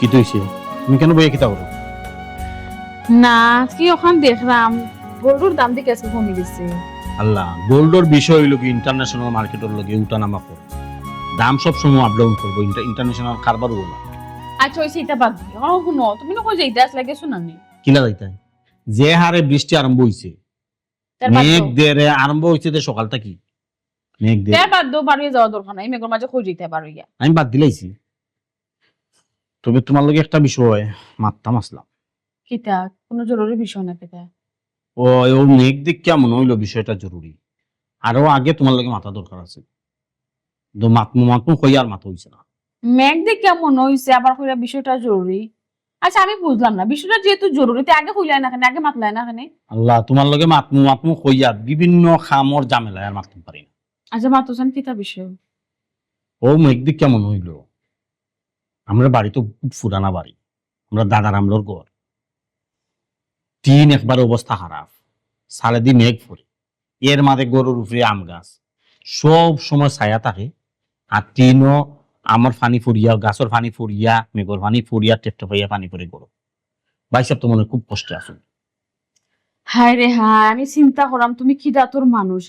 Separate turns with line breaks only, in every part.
কি তুইছে তুমি কেন বইয়ে কিতা করো?
না কি ওখান দেখলাম গরুর দাম দিকে আজকে কমে গেছে।
আল্লাহ, গোল্ডর বিষয় হইল কি ইন্টারন্যাশনাল মার্কেটের লগে উঠানামা করে, দাম সব সময় আপ ডাউন করবো, ইন্টারন্যাশনাল কারবার হলো না।
আচ্ছা ওই সেইটা বাদ দিও। শুনো তুমি না কই যাইতে আসলে গেছো না নি?
কিলা যাইতে যে হারে বৃষ্টি আরম্ভ হইছে,
তার বাদ
মেঘ
দাও।
দেরে আরম্ভ হইছে যে সকালটা কি মেঘ দে,
তার বাদ দাও, বাড়িয়ে যাওয়া দরকার নাই, মেঘের মাঝে কই যাইতে পারো ইয়া।
আমি বাদ দিলাইছি। তবে তোমার লগে একটা বিষয় মারতাম আসলাম।
কিতা কোনো জরুরি বিষয় না কিতা?
ও ও মেঘ দিক কেমন হইলো বিষয়টা জরুরি, আরো আগে তোমার লগে মাথা দরকার আছে। তো মাতমু মাতমু কই আর মাথা হইছে না।
মেঘ দেখ কেমন হইছে আবার কইরা বিষয়টা জরুরি? আচ্ছা আমি বুঝলাম না, বিষয়টা যেহেতু জরুরি তে আগে কইলাই না কেন, আগে মাতলাই না কেন?
আল্লাহ, তোমার লগে মাতমু মাতমু কইয়া বিভিন্ন খামর ঝামেলায় আর মাততে পারি না।
আচ্ছা মাতোছেন কিতা বিষয়?
ও মেঘ দিক কেমন হইলো, আমরা বাড়ি তো খুব পুরানা বাড়ি, আমরা দাদার আমলোর ঘর, টিন একবার অবস্থা খারাপ, সালে দি মেঘ পড়ে, এর মাঝে গরুর উপরে আম গাছ, সব সময় ছায়া থাকে, আর টিনও আমার পানি ফুরিয়া, গাছের পানি ফুরিয়া, মেঘর পানি ফুরিয়া, টেপটেপাইয়া পানি পড়ে গরু। ভাই সাহেব তো মনে হয় খুব কষ্টে আছো।
হায় রে হায়, আমি চিন্তা করলাম তুমি কি দাতর মানুষ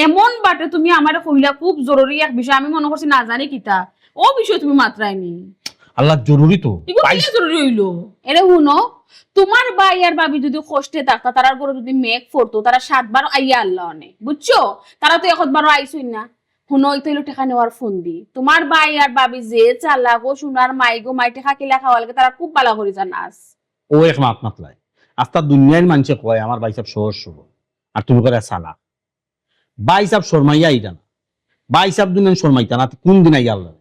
এমন বাটে তুমি আমার কইলা খুব জরুরি এক বিষয়, আমি মনে করছি না জানি কিতা ও বিষয় তুমি মাত্রায়নি।
আল্লাহ, জরুরি তো
এগুলো কি জরুরি হইলো? এরে শুনো, তোমার ভাই আর ভাবি যদি কষ্টে থাকতা, তারার ঘরে যদি মেঘ পড়তো, তারা 7 বার আইয়া আল্লাহ অনে, বুঝছো? তারা তো একবারও আইসই না। শুনো এই তো হইলো টেকা নেওয়ার ফোন দি, তোমার ভাই আর ভাবি যে চালাগো সোনার মাই গো মাই টেকা কিলা খাওয়া লাগে, তারা খুব ভালো করে জানাস।
ও এক মাত মাতলায় আস্তা দুনিয়ার মানুষে কয় আমার ভাই সাহেব সহজ সরল, আর তুমি করে সালা। ভাই সাহেব শর্মাইয়া আইতা না, ভাই সাহেব দুনিয়া শর্মাইতা না, কোন দিন আইয়া আল্লাহ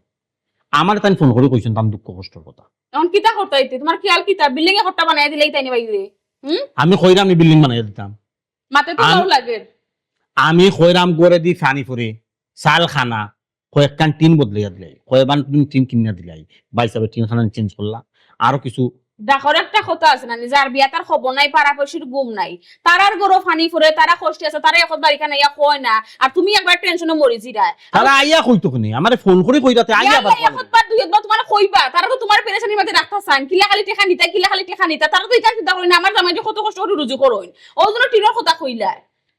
আমার তাই ফোন করে কইছেন তাম দুঃখ কষ্টর কথা।
এখন কিতা করতে হইতে তোমার খেয়াল কিতা, বিল্ডিং এ হট্টা বানাই দিলেই তাই নিবাইলে।
আমি কইরা আমি বিল্ডিং বানাই দিতাম,
মাতে তো ভালো লাগে।
আমি কইরাম করে দি ফানি ফুরে চাল খানা কয়েকখান টিন বদলাইয়া দিলাই, কয়েকবার তুমি টিন কিনা দিলাই, ভাই সাহেব টিন খানা চেঞ্জ করলা, আরো কিছু।
দেখর একটা কথা আছে না, যার বিয়া তার খবর নাই, পাড়া পয়সির গুম নাই, তারার গরো ফানি ফুরে, তারা কষ্টে আছে, তারা এখন বাড়িখানে ইয়া কয় না, আর তুমি একবার টেনশনে মরি জিরায়।
তারা আইয়া কইতো কোনি আমারে ফোন করে কইতাতে আইয়া বাদ
একবার দুই একবার তোমার কইবা, তারা তো তোমার পেরেশানির মধ্যে রাখতা চান, কিলা খালি টেকা নিতা, কিলা খালি টেকা নিতা, তারা তো এটা চিন্তা করেন আমার জামাই যে কত কষ্ট করে রুজু করইন, ওই জন্য টিনের কথা কইলা।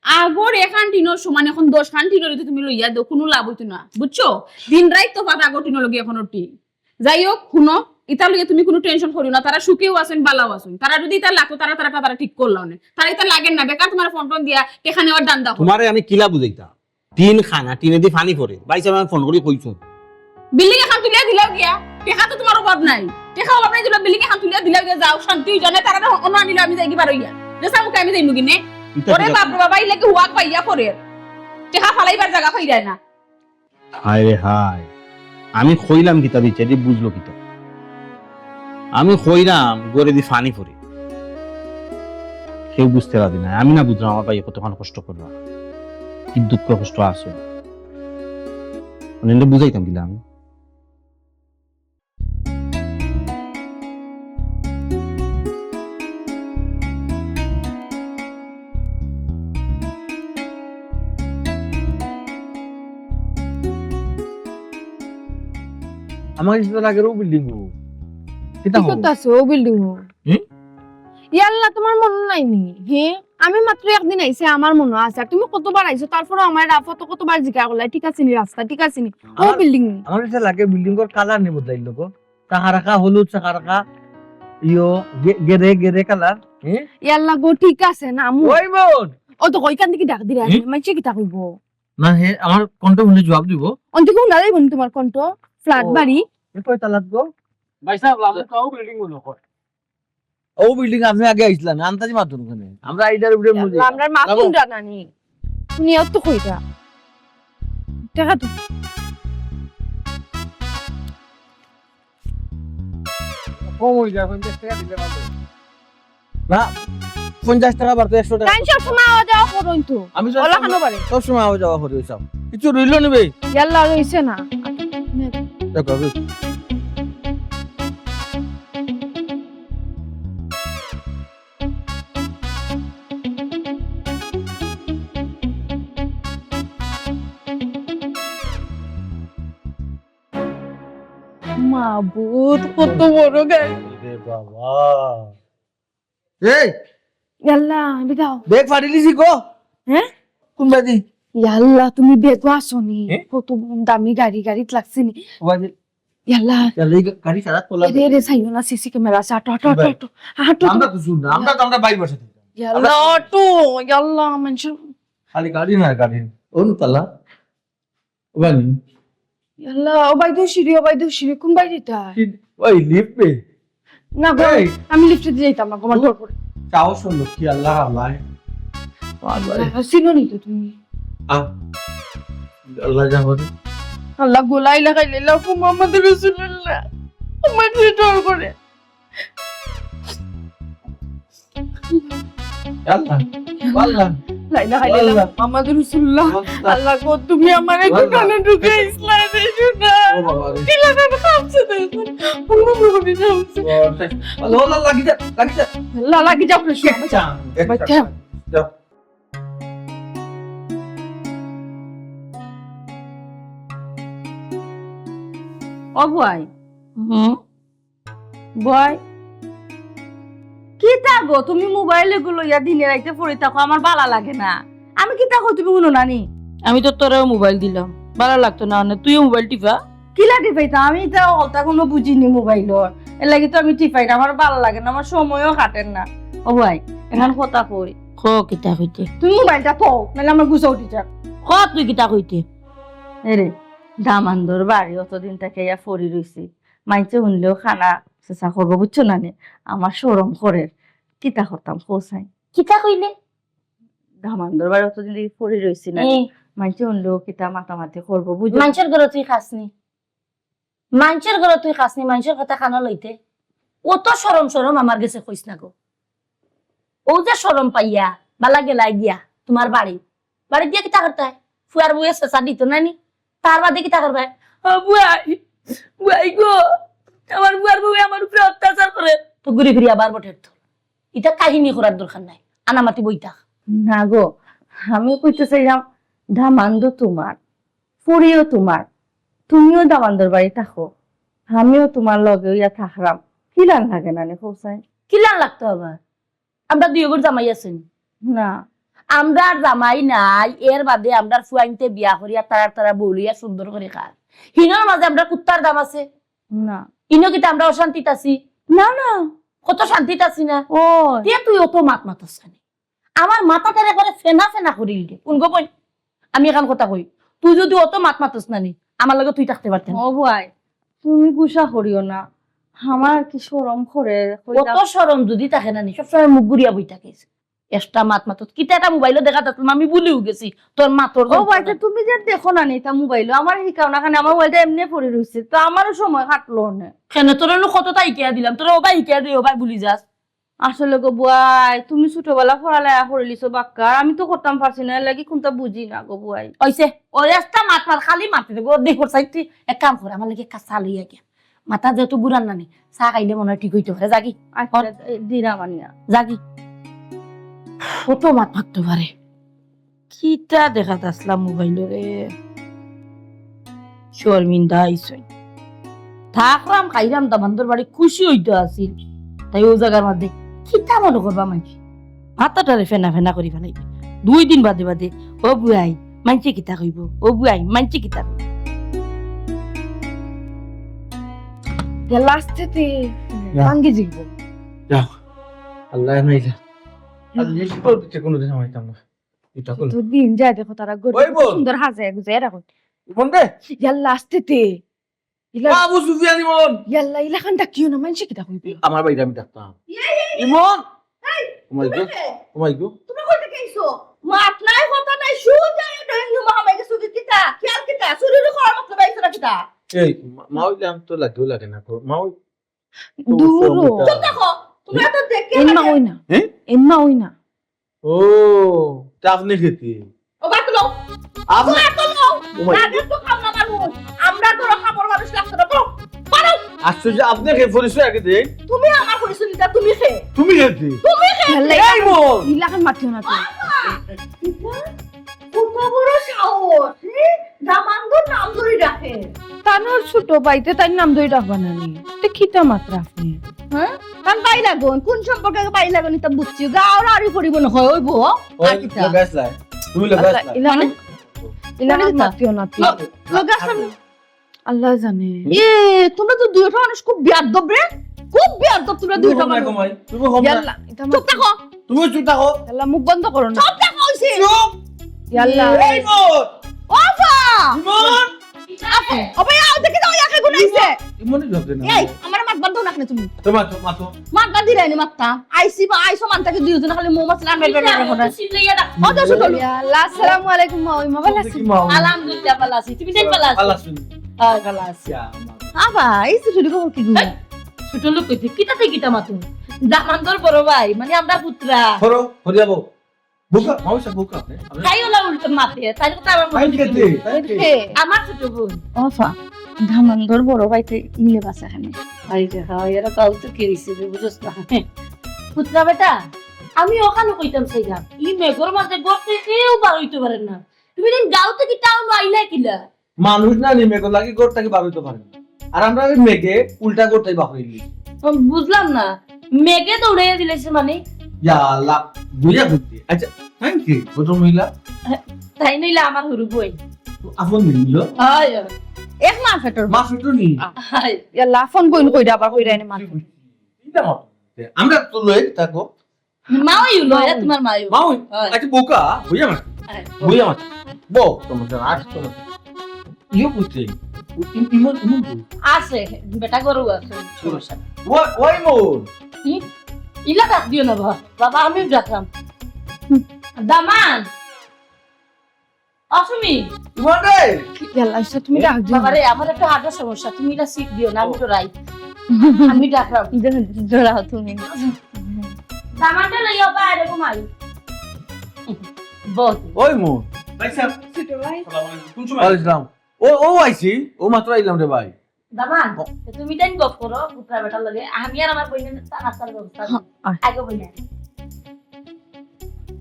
আগর এখান টিনের সমান এখন 10 খান টিনের যদি তুমি লইয়া দাও কোনো লাভ হইতো না, বুঝছো? দিন রাত তো পাতা আগর টিনের লগে এখন টি। যাই হোক শুনো, ইতা লইয়া তুমি কোনো টেনশন করিও না, তারা সুখেও আছেন বালাও আছেন, তারা যদি ইতা লাগতো তারা ঠিক করলাও না, তারা ইতা লাগেন না, বেকার তোমার ফোন টোন দিয়া টেকা নেওয়ার দান্দা করে।
তোমারে আমি কিলা বুঝাইতা, টিন খানা টিনে দি ফানি পড়ে, ভাই সাহেব আমি ফোন করে কইছো
বিল্ডিং এখন তুলিয়া দিলাও গিয়া, টেকা তো তোমার অভাব নাই, টেকা অভাব নাই, দিলা বিল্ডিং এখন তুলিয়া দিলাও গিয়া, যাও শান্তি জানে, তারা অন্য আনিলো আমি যাই কি পারো ইয়া, যে সামুকে আমি যাইমু কিনে। ওরে বাপ রে বাবা, ইলাকে হুয়াক পাইয়া করে টেকা ফালাইবার জায়গা পাই যায় না।
হায় রে হায়, আমি কইলাম কিতা দিচ্ছে এটি বুঝলো কিতা, আমি কইলাম গড়ে দি ফানি পড়ে, কেউ বুঝতে পারি না, আমি না বুঝলাম আমার ভাই কতক্ষণ কষ্ট করলাম, কি দুঃখ কষ্ট আছে, মানে বুঝাইতাম কিলা আমি।
আমার ইসলার আগের ও বিল্ডিং কিতা
কি
হবো?
করতেছো ও বিল্ডিং
হুম?
ইয়াল্লা তোমার মনে নাই নি? হে আমি মাত্র একদিন আইছে, আমার মনে আছে, আর তুমি কতবার আইছো, তারপরে আমার রাফত কতবার জিজ্ঞাসা করলা ঠিক আছে নি রাস্তা, ঠিক আছে নি, ও
আমার-
বিল্ডিং
আমার ইসলার লাগে বিল্ডিং এর কালার নি বদলাইল গো, সাহারাকা হলুদ, সাহারাকা ইয়ো গেরে গেরে কালার।
ইয়াল্লা গো ঠিক আছে না আমু,
ওই বোন
ও তো কইকান দিকে ডাক দিরা
হুম?
মাইছে কি তা কইব,
না হে আমার কণ্ঠ শুনে জবাব দিব।
অন্তে কোন দাঁড়াই বনি তোমার কণ্ঠ, ফ্ল্যাট
ও।
বাড়ি
এ কয় তালাত গো?
ভাই সাহেব লামু কাও বিল্ডিং মনে কর
ও বিল্ডিং আপনি আগে আইছিলেন আন্তাজি মাতুন ওখানে, আমরা আইডার উপরে মুজি।
ইয়াল্লা, আমরা মাতুন জানানি তুমি অত কইতা টাকা তো
কম হয়ে যায় 50 টাকা দিলে ভালো।
না 50 টাকা বাড়তো 100 টাকা।
টাইম সব সময় আওয়া যাওয়া করুন তো,
আমি
ওলা খানো পারে
সব সময় আওয়া যাওয়া করি সব কিছু রইল নিবে।
ইয়াল্লা রইছে না
দেখো
মাবুদ কত বড় গাড়ি
রে বাবা এই
ইয়াল্লা বিদাও
বেগ ফাটি লিছি গো
হ্যাঁ
কোন বাজি
ইয়াল্লা তুমি বেগো আসনি
এ?
কত দামি গাড়িত লাগছে নি
বাজি
ইয়াল্লা
চলে গাড়ি সারা তোলা
রে রে সাইও না সিসি ক্যামেরা আছে আটো আটো আটো আটো আটো
আমরা তো শুন না আমরা বাইরে বসে থাকি
ইয়াল্লা আটো ইয়াল্লা মানুষ
খালি গাড়ি না গাড়ি ওন তালা ওবানি
ইয়াল্লা ও বাইদু সিঁড়ি কোন বাড়িটা
ওই লিফট পে
না গো
এই।
আমি লিফটে যাইতাম না তোমার ঘর করে
চাও শুনলো কি আল্লাহ আল্লাহ
চিনো নি তো তুমি
আল্লাহ জানে
আল্লাহ গোলাই লাগাইলে লাফু মোহাম্মদ রাসূলুল্লাহ আমার ডর করে
আল্লাহ আল্লাহ
লা ইলাহা ইল্লাল্লাহ মোহাম্মদ রাসূলুল্লাহ আল্লাহ গো তুমি আমারে দোকানে ঢুকে ইসলাম দিছো না
ও বাবা রে
দিলাটা খামছে দেখুন আল্লাহ নবী খামছে
আল্লাহ আল্লাহ লাগি যা
লা লাগি যাও রে বাচ্চা
ও বুয়াই বুয়াই কি গো তুমি মোবাইলে গুলো ইয়া দিনে রাইতে পড়ে থাকো আমার ভালো লাগে না আমি কি থাকো তুমি শুনো নানি
আমি তো তোরেও মোবাইল দিলাম ভালো লাগতো না না তুইও মোবাইল টিপা
কিলা টিপাইতাম আমি তো অলতা কোনো বুঝিনি মোবাইলর এর লাগি তো আমি টিপাই না আমার ভালো লাগে না আমার সময়ও কাটেন না ও ভাই এখন কথা কই
খ কিতা কইতে
তুমি মোবাইলটা তো নাহলে আমার গুছা উঠি যাক
খ তুই কিতা কইতে
এরে দামান্দর বাড়ি অতদিন থেকে ইয়া ফরি রইছি মাইছে শুনলেও খানা চেষ্টা করবো বুঝছো না নে আমার সরম করে কিতা করতাম খোসাই
কিতা কইলে
দামান্দর বাড়ি অতদিন থেকে ফরি রইছি না মাইছে শুনলেও কিতা মাতামাতি করবো বুঝছো
মানুষের ঘরে তুই খাসনি মানুষের ঘরে তুই খাসনি মানুষের কথা খানা লইতে ও তো সরম আমার গেছে কইস না গো ও যে সরম পাইয়া বালা গেলাই গিয়া তোমার বাড়ি দিয়ে কিতা করতে হয় ফুয়ার বউয়ে চেঁচা দিত নানি তার বাদে কিতা করবে বুয়াই গো আমার বুয়ার বউ আমার উপরে অত্যাচার করে তো ঘুরে ঘুরে আবার বটের তো এটা কাহিনী করার দরকার নাই আনামাতি বইতা
না গো আমি কইতে চাইলাম দামান্দ তোমার ফুরিও তোমার তুমিও দামান্দর বাড়ি থাকো আমিও তোমার লগে ইয়া থাকলাম কিলান লাগে না নে খোসাই
কিলান লাগতো আবার আমরা দুই ঘর জামাই আছেন
না
আমরা আর জামাই নাই এর বাদে আমরা ফুয়াইনতে বিয়া করিয়া তারা বলিয়া সুন্দর করে খার হিনোর মাঝে আমরা কুত্তার দাম আছে
না
ইনো কিতা আমরা অশান্তিত আছি
না না
কত শান্তিত আছি না
ও
তে তুই অত মাতাস খানি আমার মাথাটারে করে ফেনা করিল দে কোন গো আমি এখন কথা কই তুই যদি অত মাতাস নানি আমার লগে তুই থাকতে পারতেন
ও ভাই তুমি গুসা করিও না আমার কি শরম করে
কত সরম যদি থাকে নানি সবসময় মুখ ঘুরিয়া বই থাকিস এক্সট্রা মাতাস কিতা একটা মোবাইলও দেখা যাচ্ছিল আমি ভুলিও গেছি তোর মাতর
ও ভাই তা তুমি যে দেখো না নি তা মোবাইল আমার শিখাও না আমার মোবাইলটা এমনি পড়ে রইছে তো আমারও সময় কাটলো না
কেন তোর কতটা ইকিয়া দিলাম তোর ওবাই ইকিয়া দিই ওবাই ভুলি যাস
আসলে গো বুয়াই তুমি ছোটবেলা পড়ালেখা করে লিছো বাক্কা আমি তো করতাম পারছি না এর লাগি কোনটা বুঝি না গো বুয়াই
ওইসে ওই একটা মাত খালি মাতি দেবো দেখোর সাইডটি এক কাম করে আমার লাগে কাঁচা লইয়া গিয়া মাথা যেহেতু বুড়ান নানি চাহ খাইলে মনে হয় ঠিক হইতে পারে জাগি
আচ্ছা দিনা মানিয়া
জাগি কত মাত মারতে পারে কিটা দেখাত আসলাম মোবাইল রে শর্মিন্দা আইসই থাকলাম খাইলাম দামান্দর বাড়ি খুশি হইতে আসিল তাই ও জায়গার মধ্যে কিটা মনে করবা মাইকি মাথাটারে ফেনা করি ফেলাইবে 2 দিন বাদে ও বুয়াই মানছি কিতা কইব ও বুয়াই মানছি কিতা
লাস্টেতে ভাঙ্গি জিগবো
আল্লাহ নাই আল্লাহ কি করতে কোনদিন হইতাম না এটা কোন
তো দিন যায় দেখো তারা গরিব
ওই বোন।
সুন্দর হাজায় গুজায় রাখো
বন্ধে
ইয়াল্লা লাস্টেতে
আবু সুফিয়ান ইমন
ইয়াল্লা ইলাখানটা কিও না মানছে কিতা কইবে
আমার বাইরে আমি ডাকতাম ইমন ওমাই গো
তুমি কইতে কইছো মাত নাই কথা নাই সুজা ডইনু মামাকে সুজি কিতা খেয়াল কিতা সুরির খর মত বাইছো না কিতা
এই মাউলাম তো লাগে না মাউ
দূরো
দেখো তুমি এত দেখে
এনমা ওই না
হ্যাঁ?
এনমা ওই না
ও তা আপনি খেতে
ও বাতলো
আপনি
বাতলো
ওমাই
আগে তো খাম না মানুষ আমরা তো খাবার মানুষ লাগছে না তো পারো
আশ্চর্য আপনি খেয়ে পরিচয় আগে দেন
তুমি আমার পরিস্থিতিটা তুমি খে
তুমি খেতে
ইয়াল্লা
এই বোন
ইলাখান মাতিও না তুই
কত বড় সাহস
দামান্দর নাম ধরে ডাকে
তানোর ছোট বাইতে তাই নাম ধরে ডাকবা না নি তে খিতা মাত্র আপনি
হ্যাঁ কান পাই লাগুন কোন সম্পর্কে পাই লাগুন তা বুঝছি গাওর আরি পড়িব না হয় ওইব
ওই লাগাইছলাই তুমি লাগাইছলাই
ইলা
মানে
ইলা
মানে কি
মাতিও না
লাগাছাম
আল্লাহ জানে
এ তোমরা তো দুইটা মানুষ খুব বিয়াদব রে খুব বিয়াদব তোমরা দুইটা মানুষ
তুমি হোম না
ইয়াল্লা এটা
চুপ থাকো
তুমি চুপ থাকো
ইয়াল্লা মুখ বন্ধ করো না
চুপ থাকো হইছে
চুপ
ইয়াল্লা
এই মোর
ওফা
মোর
ওবে আও দেখি দাও ইয়াকে গুনাইছে
ইমনি জবে না
এই আমার মাত বন্ধ রাখনে তুমি
তোমার মাতো
মাত বান্ধি রাইনি মাতটা আইসি বা আইসো মানটাকে দুইজন খালি মৌ মাছ লান বেল বেল করে ও তো শুধু
ইয়াল্লা আসসালামু আলাইকুম মা ওই মা ভালো আছি
আলহামদুলিল্লাহ ভালো আছি তুমি দেখ ভালো আছো
আল্লাহ শুনি
আয় ভালো আছি আবা এই ছুটি খবর কি গুনা ছোট লোক কইতে কিতাতে কিতা মাতু দামান্দর বড় ভাই মানে আমরা পুত্রা
হরো হরিয়াবো বুকা মাউসা বুকা আপনি
খাইওলা উল্টো মাতে তাই কথা আমার
তাই
মনে
কেতে তাই কে
হে
আমার ছোট বোন ওফা দামান্দর বড় ভাইতে মিলে বাসা খানে আই রে হাই এরা কাউ তো কেরিছে বুঝছ না পুত্রা বেটা আমি ওখানে কইতাম সেইগা ই মেঘর মাঝে গড়তে কেউ বার হইতে পারে না তুমি দিন গাঁওতে কি টাউন আইলা কিলা
মানুষ না নিমে গো লাগি গোট থেকে বারুইতে পারে না। আর আমরা ওই মেঘে উল্টা গোটাই বাহইলি
বুঝলাম না মেঘে তো উড়ে দিলেছে মানে
ইয়া আল্লাহ বুঝা বুঝছি আচ্ছা থ্যাংক ইউ ছোট মহিলা
তাই নইলে আমার হরু বই
আপন নিলো
আয় এক মাস ফেটর
মা ছোট নি
আয়
ইয়াল্লা ফোন বইন কইরা আবার কইরা এনে মাত
চিন্তা মত আমরা তো লই থাকো
মাও ইউলো এ তোমার মাও
মাও
আয়।
আচ্ছা বোকা বুঝা মা বুঝা মা বো তোমার আজ তোমার ইউ বুঝছি ইমন ইমন
আছে বেটা গরু আছে সমস্যা নাই।
ওই মোর
ইলা ডাক দিও না বাবা আমি ডাকলাম দামান অসমি
ইমন রে
ইয়াল্লা আচ্ছা তুমি ডাক দিও
বাবা রে আমার একটা হার্টের সমস্যা তুমি এটা সিট দিও না আমি তো রাই আমি ডাকলাম
জোড়া তুমি
দামানটা লইয়া বাইরে ঘুমাই বহুত
ওই মোর
ভাই সাহেব
ছোট ভাই
কোন
ওয়ালাইকুম ও আইছি ও মাত্র আইলাম রে ভাই
দামান তুমি টাইম গপ করো পুত্রা বেটার লগে আমি আর আমার বইনের নাস্তার ব্যবস্থা আগে বইনা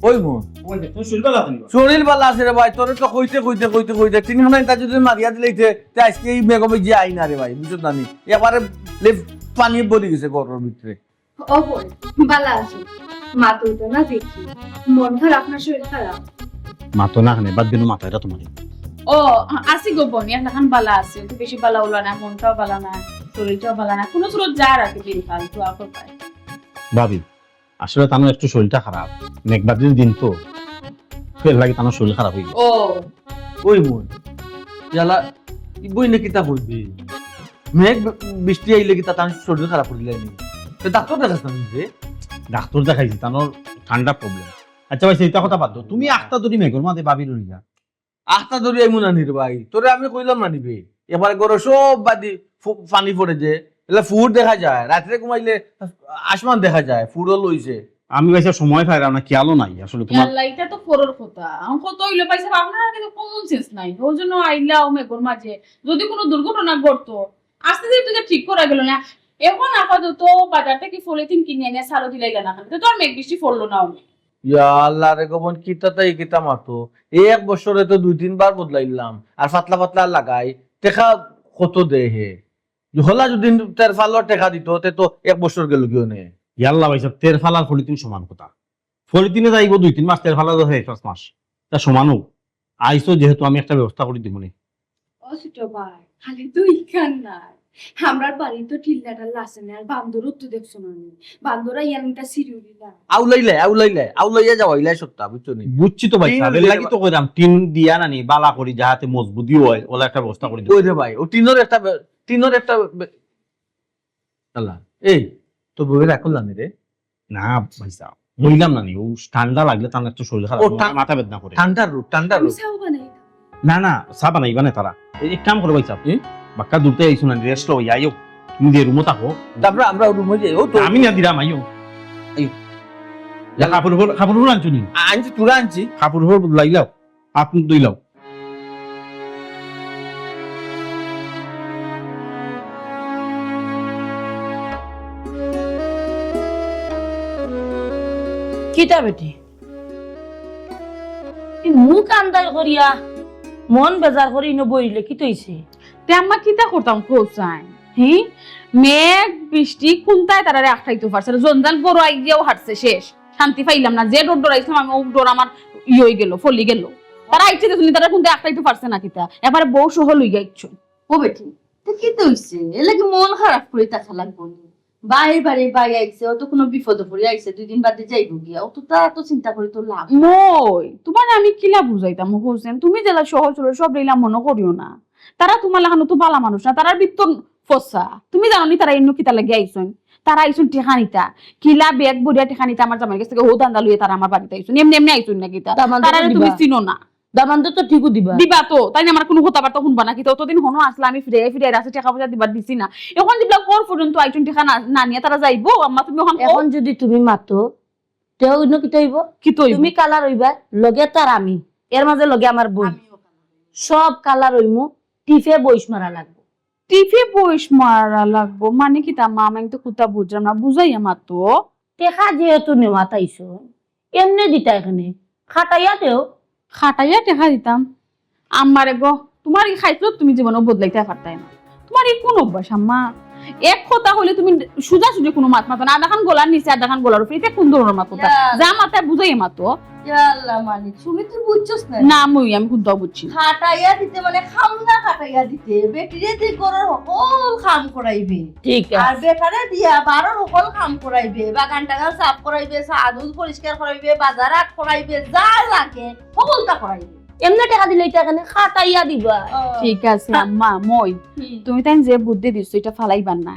ওই মোর
তুমি শুনবা না তুমি
শরীর ভালো আছে রে ভাই তোর তো কইতে তিন ঘন্টা তা যদি মারিয়া দিলেইতে তে আজকে এই মেঘবে যে আই না রে ভাই বুঝছ না নি এবারে পানি বলি গেছে ঘরের ভিতরে
ও বল ভালো আছে মা তো তো না দেখি মন খারাপ আপনার শরীর খারাপ
মাতো না খানে বাদ দিন মাথাটা তোমার
ও আসি গো বনি এখন বালা আছে তো বেশি বালা উলা না মনটাও বালা না শরীরটাও বালা না কোনো সুরত যা রাখে বেরি ফাল তো আপর পায়
ভাবি আসলে তানোর একটু শরীরটা খারাপ মেঘবাদির দিন তো ফের লাগে তানোর শরীর খারাপ হয়ে গেছে
ও
ওই মোর ইয়ালা বই নাকি তা বলবি মেঘ বৃষ্টি আইলে কি তা তার শরীর খারাপ হইলে নি তো ডাক্তার দেখাস না নিজে
ডাক্তার দেখাইছি তানোর ঠান্ডা প্রবলেম আচ্ছা ভাই সেইটা কথা বাদ দাও তুমি আখটা ধরি মেঘর মাঝে ভাবির লইয়া
আস্তা ধরি এমন আনি রে ভাই তোরে আমি কইলাম না নিবি এবারে গরো সব বাদি পানি পড়ে যে এলা ফুড দেখা যায় রাত্রে ঘুমাইলে আসমান দেখা যায় ফুডও লইছে
আমি ভাই সময় পাইলাম না খেয়ালও নাই আসলে তোমার
আল্লাহ এটা তো ফরর কথা আমি কত হইলো পাইছে আপনারা কিন্তু কমন সেন্স নাই ওই জন্য আইলাও মেঘর মাঝে যদি কোনো দুর্ঘটনা ঘটতো আস্তে ধীরে তো ঠিক করা গেল না এখন আপাতত বাজার থেকে পলিথিন কিনে এনে সারো দিলাইলা না তো আর মেঘ বৃষ্টি পড়লো না
ইয়া আল্লাহ রে গোবন কিতাই কিতা মাতো এই এক বছরে তো 2-3 বার বদলাইলাম আর পাতলা পাতলা লাগাই টেকা কত দে হে হলা যদি তার ফালো টেকা দিত তে তো এক বছর গেল কিও নে
ইয়াল্লা ভাই তের ফালার ফলিতিন সমান কথা ফলিতিনে যাইব 2-3 মাস তের ফালা তো 5 মাস তা সমানও আইসো যেহেতু আমি একটা ব্যবস্থা করে দিব নি
ও ছোট ভাই খালি তুই কান না আমরার বাড়ি তো টিল্লাটা লাসেনে আর বান্দরও তো দেখছো না বান্দরা ইয়ানটা সিরিউলিলা
আউলাইয়া যাওয়াইলাই সত্তা বুঝছো নি
বুঝছি তো ভাই
টিন
তাদের
দিলে
লাগি তো কইরাম টিন দিয়া নানি বালা করি যাহাতে মজবুতি হয় ওলা একটা ব্যবস্থা করে দিব
ওই রে ভাই ও টিনের একটা আল্লাহ এই তো বউয়ের এখন জানি রে
না ভাই সাহেব বললাম নানি ও ঠান্ডা লাগলে তার একটু শরীর খারাপ
ও,
হয়, মাথা বেদনা করে
ঠান্ডার রূপ
সাও বানাই
না সাবা নাই বানে তারা এক কাম করো ভাই সাহেব বাক্কা দূরতে আইছো না রেস্ট লই আইও তুমি যে রুমে থাকো
তারপরে আমরা রুমে যাই ও তো
আমি না দিলাম আইও কাপড় আনছো নি
আনছি তুরা আনছি
কাপড় লাইলাও আপনি দইলাও
কিতা বেটি মুখ আন্দাজ করিয়া মন বেজার করে ইনো বইলে কি তৈছে
তে আম্মা কিতা করতাম কোসাই হি মেঘ বৃষ্টি কোনটায় তারা রাখাইতে পারছে না জঞ্জাল বড় আই গিয়েও হাঁটছে শেষ শান্তি পাইলাম না যে ডোর ডরাইছিলাম আমি ও ডোর আমার হয়ে গেল ফলি গেল তারা ইচ্ছে দেখুন তারা কোনটা একটাইতে পারছে না কিতা এবারে বউ সহ লইয়া ইচ্ছুন
ও বেটি তো কি তো হইছে এলাকি মন খারাপ করে থাকা লাগবো নি বাইরে বাড়ি বাই আইছে ও তো কোনো বিপদ পড়ে আইছে 2 দিন বাদে যাইব গিয়া ও তো তারা তো চিন্তা করে তো লাভ
মই তোমার আমি কিলা বুঝাইতাম হোসেন তুমি জেলা সহজ হলো সব লইলাম মনে করিও না তারা তোমার লাগানো তো বালা মানুষ না তারা বিত্তন ফসা তুমি জানো নি তারা এন্ন কিতা লাগে আইছন তারা আইছুন টেহানিতা কিলা ব্যাগ বড়িয়া টেহানিতা আমার জামাই কাছ থেকে ও দান্দা লইয়া তারা আমার বাড়িতে আইছুন এমনি এমনি আইছুন না কিতা তারা তুমি চিনো না
দামান তো ঠিকও দিবা
দিবা তো তাই না আমার কোনো কথাবার্তা শুনবা না কিন্তু অতদিন হনো আসলে আমি ফিরে ফিরে রাস্তা টাকা পয়সা দিবার দিছি না এখন যেগুলা কর পর্যন্ত আইছুন টেকা না নিয়ে তারা যাইবো আম্মা তুমি
এখন যদি তুমি মাতো তেও অন্য কি তৈব
কি তো
তুমি কালার হইবা লগে তার আমি এর মাঝে লগে আমার বোন সব কালার হইমু টিফে বইস মারা লাগবে
টিফে বইস মারা লাগবো মানে কি তা মামা তো কুতা বুঝলাম না বুঝাই আমার তো
টেকা যেহেতু নেওয়া তাইছো এমনি দিতা এখানে খাটাইয়া দেও
খাটাইয়া টেকা দিতাম আমারে গো তোমার এই খাইছো তুমি জীবনে বদলাইতে পারতাই না তোমার এই কোন অভ্যাস আম্মা এক কথা হলে তুমি সুজা সুজে কোনো মাত মাতো না আধাখান গোলার নিচে আধাখান গোলার উপরে এটা কোন ধরনের মাতো যা মাথায় বুঝাই মাতো
আল্লাহ মানে তুমি তুই বুঝছস না
না আমি খুব বুঝছি
খাটাইয়া দিতে মানে খাম না খাটাইয়া দিতে বেটিরে তুই গরর সকল কাম করাইবে
ঠিক
আর
আছে
বেটারে দিয়া বারোর সকল কাম করাইবে বাগান টাগান সাফ করাইবে সাদুল পরিষ্কার করাইবে বাজার হাট করাইবে যা লাগে সকলটা করাইবে
এমনি টাকা দিলে এটা এখানে খাটাইয়া দিবা
ঠিক আছে আম্মা মই তুমি তাই যে বুদ্ধি দিছো এটা ফালাইবার না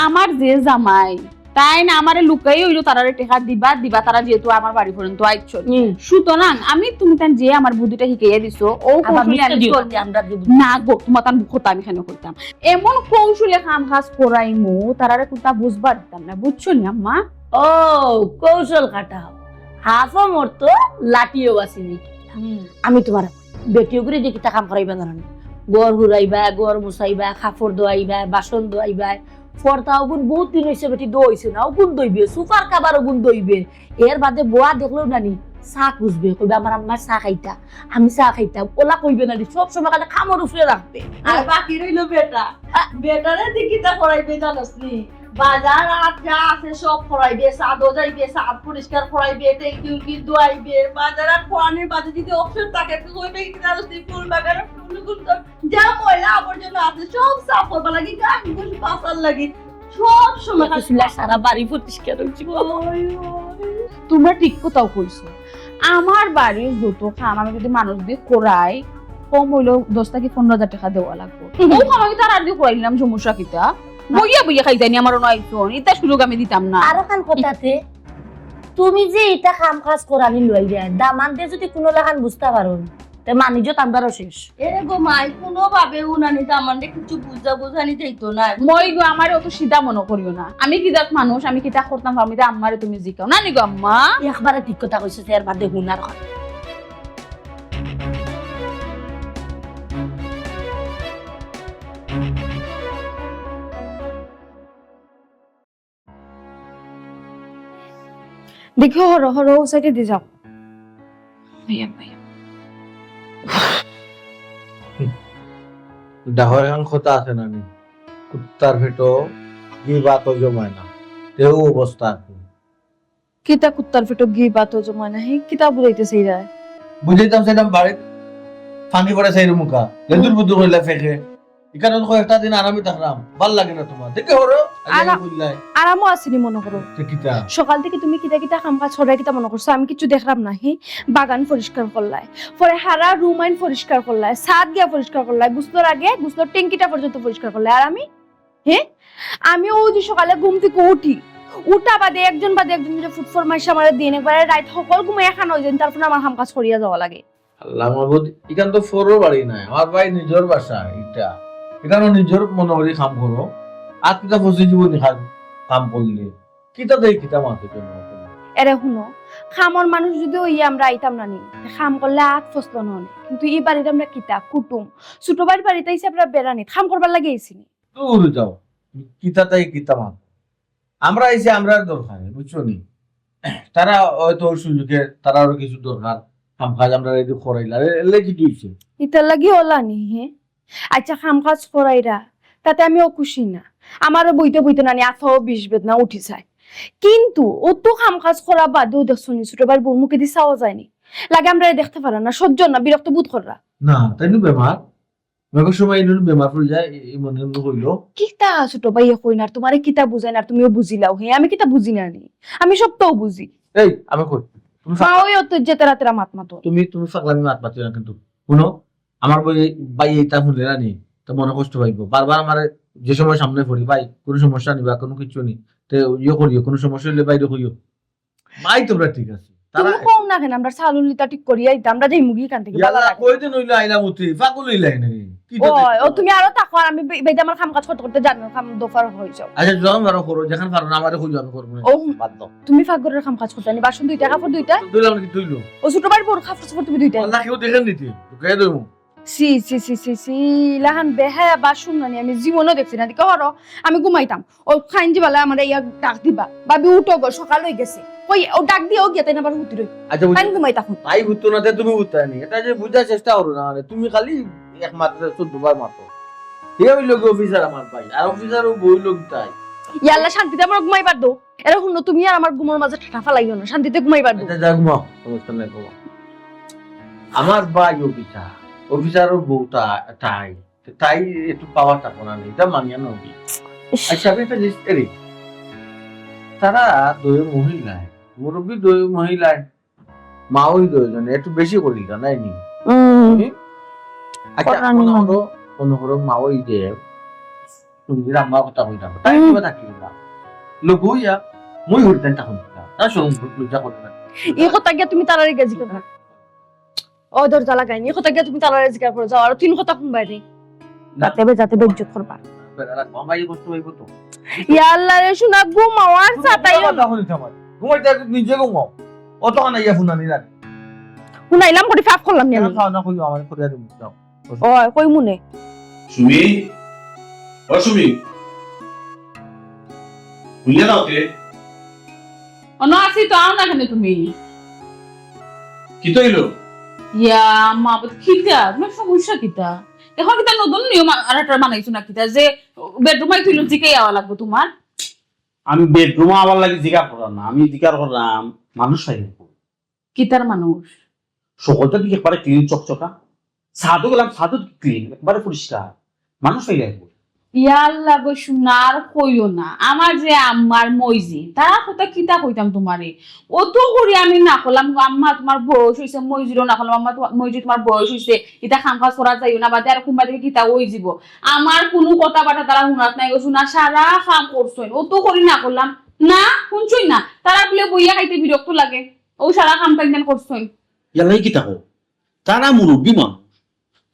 আমার যে জামাই তাই না আমারে লুকাই হইলো তারারে টেকা দিবা তারা যেহেতু আমার বাড়ি পর্যন্ত আইছো সুতরাং আমি তুমি তাই যে আমার বুদ্ধিটা শিখাইয়া দিছো ও কৌশলে আমি চলতে
আমরা
না গো তোমার তান কথা আমি কেন করতাম এমন কৌশলে কাম কাজ করাইমু তারারে কোনটা বুঝবার দিতাম না বুঝছো নি আম্মা
ও কৌশল খাটাও হাফও মরতো লাঠিও বাসিনি আমি তোমার বেটিও করে দেখি তা কাম করাইবা জানো গড় হুরাইবা গড় মুছাইবা কাপড় ধোয়াইবা বাসন ধোয়াইবা ফর্তা ওগুন বহুত দিন হয়েছে বেটি দইছে না ওগুন দইবে সুপার কাবার ওগুন দইবে এর বাদে বোয়া দেখলেও নানি চা খুঁজবে কইবে আমার আম্মার চা খাইতা আমি চা খাইতাম ওলা কইবে নানি সব সময় খালি খামর উপরে রাখবে
আর বাকি রইল বেটা বেটারে দিকিটা করাইবে জানোস নি বাজার হাট যা আছে সব করাইবে সাদো যাইবে সাদ পরিষ্কার করাইবে টেকি ধোয়াইবে বাজার হাট কোয়ানের বাজে যদি অপশন থাকে তো কইবে কি জানোস নি ফুল বাগান ফুল যা ময়লা আবর্জনা আছে সব সাফ করবা লাগি গাছ গুছ পাসার লাগি সব সময়
আসলে সারা বাড়ি পরিষ্কার হচ্ছে
তোমরা ঠিক কথাও কইছো আমার বাড়ির যত কাম আমি যদি মানুষ দিয়ে করাই কম হইলেও 10 থেকে 15,000 টাকা দেওয়া লাগবে ও কাম আমি তার আর দিয়ে করাইলাম সমস্যা কিতা বইয়া খাইতানি আমার নয় এটা সুযোগ আমি দিতাম না
আরো খান কথাতে তুমি যে এটা কাম কাজ করানি লই যায় দামান দিয়ে যদি কোনো লাগান বুঝতে পারো তে মানিজ তান্দারও শেষ
এ গো মাই কোনো ভাবে উনানি তো আমাদের কিছু বুঝানি যাইতো না
মই গো আমার অত সিধা মনে করিও না আমি কি জাত মানুষ আমি কিতা করতাম আমি আম্মারে তুমি জিকাও না নি গো আম্মা
একবারে ঠিক কথা কইছে এর বাদে হুনার কথা
দেখি হর হর ও সাইডে দিয়ে যাও
ভাইয়া ভাইয়া
ডাহর গান কথা আছে না নি কুত্তার ভেটো কি বাত জমায় না তেও অবস্থা আছে
কিতা কুত্তার ফেটো গি বাতো জমা নাই কিতা বুঝাইতেছে ইরা
বুঝিতাম সেটা বাড়িত ফানি পড়ে সেই মুখা লেদুর বুদুর হইলা ফেকে এখানে তো একটা দিন আরামে থাকলাম ভাল লাগে না তোমার দেখে হরো বুঝলাই
আরামও আসেনি মনে করো
কিতা
সকাল থেকে তুমি কিতা কিতা কাম কাজ ছড়াই কিতা মনে করছো আমি কিছু দেখলাম না হি বাগান পরিষ্কার করলাই পরে হারা রুম আইন পরিষ্কার করলাই ছাদ গিয়া পরিষ্কার করলাই গুছলোর আগে গুছলোর ট্যাঙ্কিটা পর্যন্ত পরিষ্কার করলাই আর আমি ও যে সকালে ঘুম থেকে উঠি উঠা বাদে একজন মিলে ফুটফর মাইসা আমার দিন একবারে রাত সকল ঘুমাই খান হয়ে যায় তারপরে আমার কাম কাজ করিয়া যাওয়া লাগে
আল্লাহ মাহবুদ এখান তো ফোরও বাড়ি নাই আমার ভাই নিজের বাসা এটা এখানে নিজের মনে করি কাম করো আর কিতা ফসি জীবনী কাম করলে কিতা দেয় কিতা মাথে জন্য
এরে শুনো খামর মানুষ যদি ওই আমরা আইতাম না নি খাম করলে আট ফসল নয় কিন্তু এই বাড়িতে আমরা কিতা কুটুম ছোট বাড়িতে এসে আমরা বেড়ানি খাম করবার লাগে এসিনি
দূর যাও কিতা তাই কিতা মাথ আমরা এসে আমরা দরকার বুঝছো নি তারা হয়তো সুযোগে তারা আরো কিছু দরকার কাম কাজ আমরা রেডি করাইলা এলে কি দিয়েছে
ইতার লাগি ওলা নি হে আচ্ছা কাম কাজ করাইরা তাতে আমিও খুশি না আমারও বইতে বইতে নানি আথাও 20 বেদনা উঠি যায় কিন্তু ও তো কাম কাজ করা বাদেও দেখছো নি ছোট ভাই বউ মুখে দিয়ে চাওয়া যায়নি লাগে আমরা দেখতে পারা না সহ্য না বিরক্ত বোধ করা
না তাই নো বেমার মেঘের সময় ইনুন বেমার পড়ে যায় এই মনে মনে হইলো
কিতা ছোট ভাই কই না তোমারে কিতা বুঝাই না তুমিও বুঝিলাও হে আমি কিতা বুঝি না নি আমি সবটাও বুঝি
এই আমি কই তুমি
মাওই অত যে তেরা তেরা মাত মাতো
তুমি তুমি ফাকলামি মাত পাচ্ছ না কিন্তু শুনো আমার ভাই এইটা শুনলে না নি তো মনে কষ্ট পাইব বারবার আমার যে সময় সামনে পড়ি ভাই কোনো সমস্যা নিবা কোনো কিছু নি তো ইয়ে করিও কোনো সমস্যা হলে বাইরে কইও ভাই তোমরা ঠিক আছে তারা
তুমি কম না কেন আমরা সালুলিতা ঠিক করিয়া দিতাম আমরা যেই মুগি কান থেকে
ইয়ালা কই দিন হইলো আইলা মুতি ফাকুল হইলাই নাই কি
ও ও তুমি আরো তাকো আর আমি বেদে আমার কাম কাজ করতে করতে জানো কাম দফার হই যাও
আচ্ছা যখন বারো করো যেখান পারো না আমারে কইও আমি করব
ও
বাদ দাও
তুমি ফাগরের কাম কাজ করতে নি বাসন দুইটা কাপড় দুইটা
দিলাম কি তুইলো
ও ছোট ভাই বড় কাপড় সাপড় তুমি দুইটা
আল্লাহ কেউ দেখেন নিতি কে দেবো
সি সি সি সি সি লাহান বেহা বাসন নানি আমি জীবনও দেখছি না দেখো হরো আমি ঘুমাইতাম ও খাইন যে বেলা আমার ইয়া ডাক দিবা বাবি উঠো গো সকাল হয়ে গেছে ওই ও ডাক দিও গিয়ে তাই না আবার হুতি রই
আচ্ছা
আমি ঘুমাইতাম
ভাই বুঝতো না তুমি বুঝতে নি এটা যে বুঝার চেষ্টা করো না মানে তুমি খালি একমাত্র 14 বার মাত্র এই হইল অফিসার আমার ভাই আর অফিসারও বই লোক তাই
ইয়াল্লা শান্তিতে আমার ঘুমাইবার দো এরকম না তুমি আর আমার ঘুমোর মাঝে ঠাফা লাগিও না শান্তিতে ঘুমাইবার দো
এটা যা ঘুমাও সমস্যা নাই বাবা আমার ভাই অফিসারও বউটা তাই তাই একটু পাওয়ার টাকা না নেই এটা মানিয়া নবি আচ্ছা আমি একটা লিস্ট করি তারা দুই মহিলায় মুরব্বী দুই মহিলায় মা ওই দুইজনে একটু বেশি করি নাই নি আচ্ছা
করানি
মনে করো মা ওই যে তুমি রাম্মা কথা কইতাম তাই কিবা থাকি না লোক হইয়া মই হইতেন তখন না শুনুন লজ্জা করবে না
এই কথা গিয়া তুমি তারারে গেছি কথা ও দরজা লাগাইনি এই কথা গিয়া তুমি তারারে জিজ্ঞাসা করে যাও আর তিন কথা শুনবাই রে যাতে বেজ্জত করবা
মামাই কষ্ট হইব তো
ইয়াল্লা রে শুনা ঘুমাও আর সাতাই
ঘুমাইতে নিজে ঘুমাও অত না ইয়া ফুনানি লাগে
শুনাইলাম করে ফাফ করলাম নি আমি
খাওয়া না কইও আমার করে দিও যাও
ও কই মুনে
সুমি ও সুমি বুঝলে দাও কে
অন্য আছি তো আও না কেন তুমি
কি তো এলো
ইয়া মা কিতা তোমার সমস্যা কিতা এখন কিতা নতুন নিয়ম আর একটা বানাইছো না কিতা যে বেডরুমে তুইলো জিকে আওয়া লাগবে তোমার
আমি বেডরুমে আবার লাগি জিজ্ঞাসা করলাম না আমি জিজ্ঞাসা করলাম মানুষ পাইলে
কিতার মানুষ
সকলটা দিকে একবারে ক্লিন চকচকা ছাদও গেলাম ছাদও ক্লিন একবারে পরিষ্কার মানুষ পাইলে
ইয়াল্লা গো সোনার কইও না আমার যে আম্মার মইজি তারা কথা কিতা কইতাম তোমারে অত করে আমি না করলাম আম্মা তোমার বয়স হইছে মইজিরও না করলাম আম্মা মইজি তোমার বয়স হইছে এটা খাম কাজ করা যাইও না বাদে আর কুম্বা থেকে কিতা ওই যাব আমার কোনো কথা বাটা তারা শুনাত নাই গো সোনা সারা কাম করছই অত করে না করলাম না শুনছই না তারা বলে বইয়া খাইতে বিরক্ত লাগে ও সারা কাম টাইম করছই
ইয়ালাই কি তাহো তারা মুরব্বী মানুষ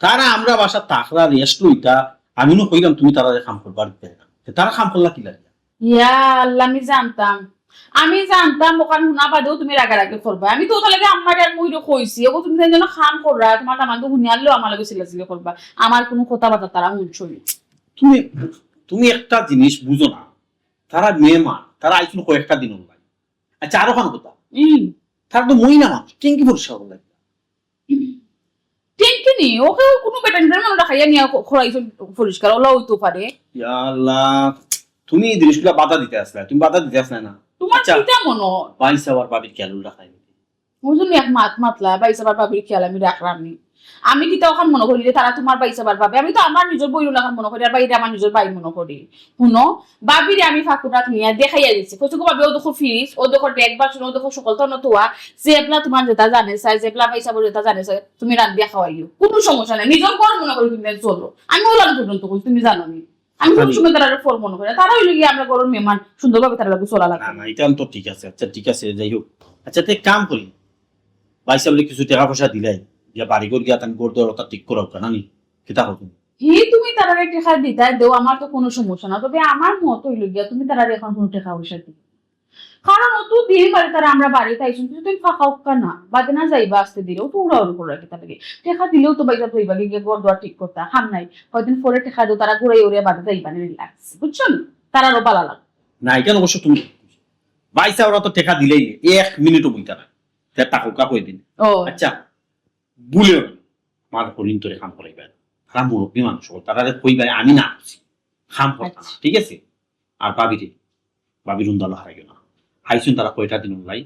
তারা আমরা বাসা তাকরা রেস্ট লইতা আমি নো কইলাম তুমি তারা কাম করবার তারা কাম করলা কি লাগে
ইয়া আল্লাহ আমি জানতাম ওখানে শুনা বাদেও তুমি রাগারাগি করবা আমি তো ওটা লাগে আমার আর মইরো কইছি ও তুমি যেন খাম কররা তোমার আমার তো শুনিয়ালেও আমার লাগে সিলাসিলি করবা আমার কোনো কথা বাতা তারা শুনছই
তুমি তুমি একটা জিনিস বুঝো না তারা মেহমান তারা আইছিল কয়েকটা দিন লাগে আচ্ছা আরো খান কথা তারা তো মই না মানুষ টেঙ্কি পরিষ্কার করলা
টেনকে নি ওকে কোনো বেটানটার মনে রাখাইয়া নিয়ে খরাইছ পরিষ্কার ওলা হইতো পারে
ইয়া আল্লাহ তুমি এই জিনিসগুলা বাধা দিতে আসলে তুমি বাধা দিতে আসলে না
তোমার
আচ্ছা।
কিটা মনো
বাইশ আবার বাবির খেয়াল রাখাই
বুঝলি এক মাতলা বাইসাবার ভাবির খেয়াল আমি রাখলামনি আমি কিতা ওখান মনে করি যে তারা তোমার বাইসাবার ভাবে আমি তো আমার নিজের বইরুল এখন মনে করি আর বাইরে আমার নিজের বাই মনে করি শুনো বাবিরে আমি ফাঁকুরাত নিয়ে দেখাইয়া দিচ্ছি কচুকো ভাবে ও দেখো ফ্রিজ ও দেখো ডেক বাসন ও দেখো সকল তো নতুয়া জেপলা তোমার যেটা জানে চাই জেপলা বাইসাবার যেটা জানে চাই তুমি রান্দিয়া খাওয়াইও কোনো সমস্যা নাই নিজের ঘর মনে করি তুমি চলো আমি ওলান পর্যন্ত করি তুমি জানো নি আমি কোনো সময় তারা ফল মনে করি তারা হইলে গিয়ে আমরা গরম মেহমান সুন্দরভাবে তারা লাগে চলা লাগে
না না এটা তো ঠিক আছে আচ্ছা ঠিক আছে যাই হোক আচ্ছা তে কাম করি বাইশ বলে কিছু টাকা পয়সা দিলাই গিয়া বাড়ি করে গিয়া তান গোর দরটা ঠিক করাও কেন নি কিতা করো
তুমি তারা টেকা দিতা দেও আমার তো কোনো সমস্যা না তবে আমার মত হইল গিয়া তুমি তারা এখন কোনো টাকা পয়সা দিবে কারণ ও তো দিয়ে পারে তারা আমরা বাড়িতে আইসুন কিন্তু তুমি ফাঁকা উক্কা না বাদে না যাইবা আসতে দিলেও তো ওরা ওর করে রাখি তাদেরকে টেকা দিলেও তো বাইজা তুইবা গিয়ে গোর দোয়া ঠিক করতে হাম নাই কয়দিন পরে টেকা দেও তারা ঘুরে উড়ে বাদে যাইবা রিল্যাক্স বুঝছো তারারও ভালো লাগে
না এটা অবশ্য তুমি বাইশ ওরা তো টাকা দিলেই এক মিনিটও বইতা না টাকা কই দিন
ও
আচ্ছা ভুলে আমার হরিণ তোরে খাম করাইবেন তারা মুরব্বী মানুষ তারা কইবে আমি না আসছি খাম করতাম না, ঠিক আছে? আর বাবির উন্দালো হারাইও না, হাইছুন তারা কয়টা দিন লাই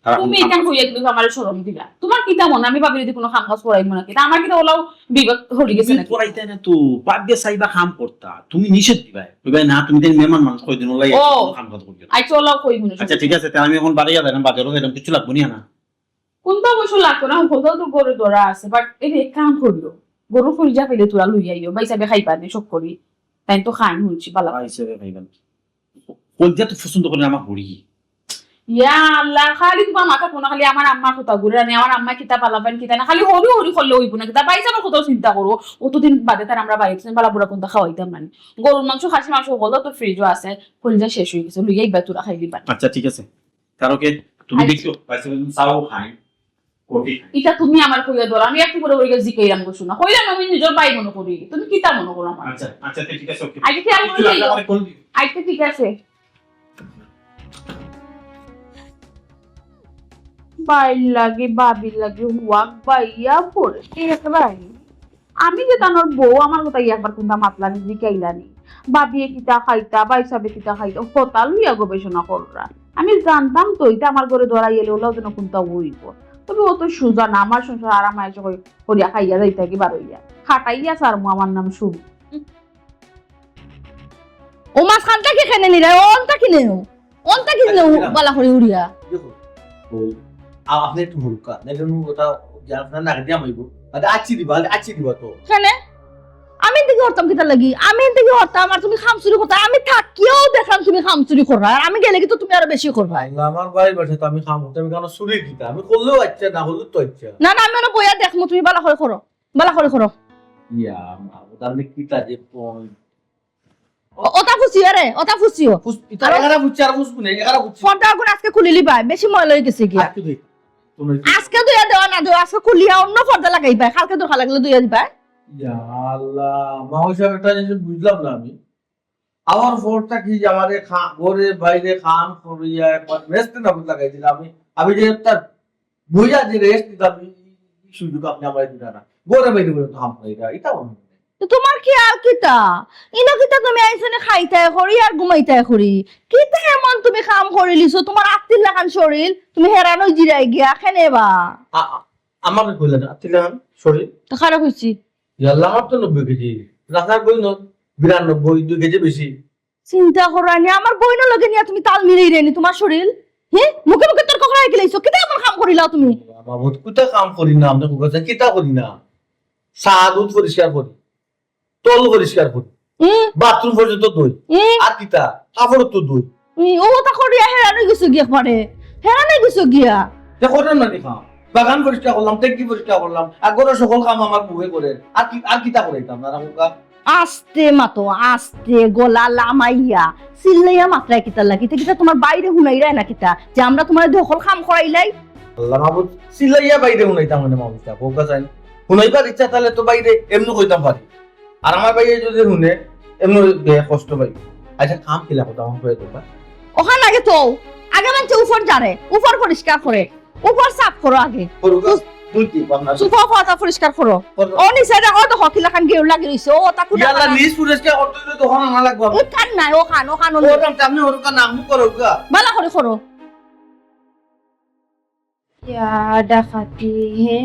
তারা
তুমি এখান হইয়া কিন্তু আমার শরম দিলা। তোমার কিতা মনে আমি ভাবি যদি কোনো কাম কাজ করাইবো নাকি, তা আমার কিতা ওলাও বিবেক হরি গেছে নাকি?
করাইতে না তো বাদ দিয়ে চাইবা খাম করতা, তুমি নিষেধ দিবাই কইবা না তুমি দেন মেহমান মানুষ কয়দিন লাই
ও।
খাম কাজ করবে।
আচ্ছা ওলাও কই মনে
আচ্ছা ঠিক আছে, তাহলে আমি এখন বাড়ি যাবেন, বাজারও এরকম কিছু লাগবো না।
কোনটা অবশ্য লাগতো না, কোথাও তো গরু ধরা আছে, বাট এই এক কাম করলো গরু ফুল যা পেলে তোরা লই আইও বাইসাবে খাই পারবে সব করি, তাই তো খাই হইছি বালা।
হিসেবে ভাইবেন কলজা তো পছন্দ করে আমার হরি।
ইয়া আল্লাহ, খালি তোমার মাথা কোনা খালি আমার আম্মার কথা ঘুরে আনি, আমার আম্মা কিতা পালাবেন কিতা না, খালি হরি হরি করলে হইব না কিতা বাইসাবার কোথাও চিন্তা করো। অতদিন বাদে তার আমরা বাড়িতে বালা বুড়া কোনটা খাওয়াইতাম মানে, গরুর মাংস খাসি মাংস হলো তো ফ্রিজও আছে, কলজা শেষ হয়ে গেছে, লইয়া ইবা তোরা খাই দিবা।
আচ্ছা ঠিক আছে, কারোকে তুমি দেখছো বাইসে চাও খাই কফি খাই।
এটা তুমি আমার কইয়া ধরো, আমি একটু করে ওইটা জিকাইলাম গো শোনা, কইলাম আমি নিজের বাই মনে করি, তুমি কিতা মনে করো আমার?
আচ্ছা আচ্ছা ঠিক আছে, ওকে
আজকে খেয়াল করে যাইও। আজকে ঠিক আছে। বাইর লাগে বাবির লাগে হুয়াক বাইয়া পড়ে ভাই, আমি যে তানোর বউ আমার কথা একবার কোনটা মাতলানি জিকাইলানি, বাবিয়ে কিতা খাইতা বাইসাবে কিতা খাইতা কথা লইয়া গবেষণা কররা। আমি জানতাম তো এটা আমার ঘরে ধরাই এলে ওলাও যেন কোনটা হইব, তবে ও তো সুজা না, আমার সংসার আরাম আয়সা করিয়া খাইয়া যাইতে কি বার হইয়া খাটাইয়া সারমু, আমার নাম শুরু।
ও মাছ খানটা কি খেনে নিরা অনটা কিনে অনটা কিনে বালা করে উড়িয়া
আপনি একটু হুলকা দেখুন ওটা জানা না দিয়া মাইব আচ্ছি দিবা তো
কেন আমি দিকে হরতাম কিতা লাগি, আমি দিকে হরতাম আর তুমি খামচুরি করতা, আমি থাকিও দেখলাম তুমি খামচুরি করবা, আর আমি গেলে কি তো তুমি আরো বেশি করবা।
আমার বাড়ির বাসা তো আমি খাম আমি কেন চুরি দিতা আমি করলেও আচ্ছা না হলেও তো আচ্ছা
না না আমি বইয়া দেখমু তুমি বালা করে করো, বালা করে করো।
ইয়া তাহলে কিতা যে
ওটা ফুসিও রে, ওটা ফুসিও
এগারা বুঝছি আর বুঝবো না এগারা বুঝছি
ফোনটা এখন আজকে খুলিলি ভাই, বেশি ময়লা হয়ে গেছে গিয়া।
আজকে দেখ তুমি
আজকে দুইয়া দেওয়া না দেওয়া, আজকে খুলিয়া অন্য পর্দা লাগাই ভাই, কালকে দরকার লাগলে দুইয়া দিবা।
ইয়া আল্লাহ মাউসা একটা জিনিস বুঝলাম না আমি আমার ফোরটা কি যে আমারে ঘরে বাইরে খাম করিয়া একবার রেস্ট না লাগাই দিলাম আমি যে তার বুঝা যে রেস্ট দিতাম সুযোগ আপনি আমার দিতা না ঘরে বাইরে বলে খাম করিয়া এটা মনে
তো তোমার কি আর কিতা ইনো কিতা তুমি আইছনে খাইতাই করি আর ঘুমাইতাই করি, কিতা এমন তুমি কাম করে লিছো, তোমার আত্মীর লাগান শরীর তুমি হেরান হই জিরাই গিয়া খেনে বা
আমাকে কইলেন আতিলান শরীর
তো খারাপ হইছি।
ইয়াল্লাহ আমার তো 90 কেজি রাখার বই 92 2 কেজি বেশি
চিন্তা করানি আমার বইনো লগে নিয়া তুমি তাল মিলাই রেনি তোমার শরীর, হ্যাঁ মুখে মুখে তর্ক করাই গেলাইছো, কিতা এমন কাম করিলাও তুমি?
বাবুত কুতা কাম করি না আপনি কুকা কিতা করি না চা দুধ পরিষ্কার করি তল পরিষ্কার করি বাথরুম পর্যন্ত দই আর কিতা কাপড় তো দই
ও তা করিয়া হেরান হই গেছো গিয়া পরে, হেরান হই গেছো গিয়া।
তে করেন না দেখা বাগান পরিষ্কার করলাম টেকি পরিষ্কার করলাম আর গোটা সকল কাম আমার বুয়ে করে আর কিতা করাইতাম না কুকা
আস্তে মাতো আস্তে গলা লামাইয়া সিল্লাইয়া মাত্রায় কিতা লাগিতে কিতা তোমার বাইরে হুনাইরাই না কিতা যে আমরা তোমার দখল কাম করাইলাই।
আল্লাহ মাহবুব সিলাইয়া বাইরে হুনাইতাম মানে মামুটা কোকা চাই হুনাইবার ইচ্ছা তাহলে তো বাইরে এমনি কইতাম পারি আর আমার বাইরে যদি হুনে এমনি কষ্ট পাই আচ্ছা কাম কিলা কথা আমার কয়ে দেবা
ওখান আগে তো আগে মানছে উপর জারে উপর পরিষ্কার করে উপর সাফ করো আগে
করুকা তুই কি বাংলা
সুফা ফাতা পরিষ্কার করো ও নিচে ও তো হকিলা খান গেউ লাগি রইছে ও তা কুটা
ইয়ালা নিজ পরিষ্কার করতে তো তখন না লাগবে
ও কান নাই ও খান
ওরকম আপনি ওরকম নাম করুকা
বালা করে করো।
ইয়া ডাকাতি হে